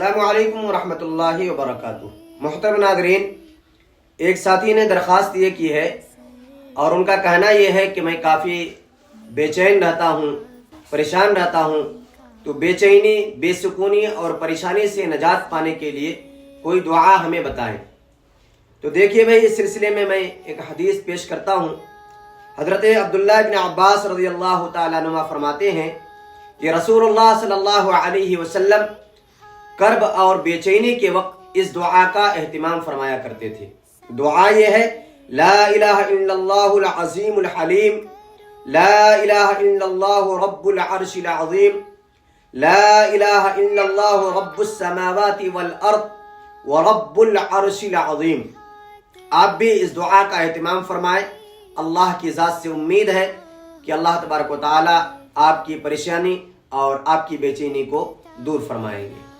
अस्सलामुअलैकुम वरहमतुल्लाहि वबरकातुहू। मोहतरम नाज़रीन, एक साथी ने दरख्वास्त ये की है और उनका कहना यह है कि मैं काफ़ी बेचैन रहता हूँ, परेशान रहता हूँ। तो बेचैनी, बेसुकूनी और परेशानी से निजात पाने के लिए कोई दुआ हमें बताएं। तो देखिए भाई, इस सिलसिले में मैं एक हदीस पेश करता हूँ। हज़रत अब्दुल्लाह इब्न अब्बास रज़ियल्लाहु ताला अन्हुमा फरमाते हैं कि रसूलुल्लाह सल्लल्लाहु अलैहि वसल्लम कर्ब और बेचैनी के वक्त इस दुआ का एहतिमाम फरमाया करते थे। दुआ ये है, ला इलाहा इल्लल्लाहुल अज़ीमुल हलीम, ला इलाहा इल्लल्लाहु रब्बुल अर्शिल अज़ीम, ला इलाहा इल्लल्लाहु रब्बुस समावाति वल अर्द व रब्बुल अर्शिल अज़ीम। आप भी इस दुआ का एहतिमाम फरमाएं। अल्लाह की ज़ात से उम्मीद है कि अल्लाह तबारक व तआला आपकी परेशानी और आपकी बेचैनी को दूर फरमाएंगे।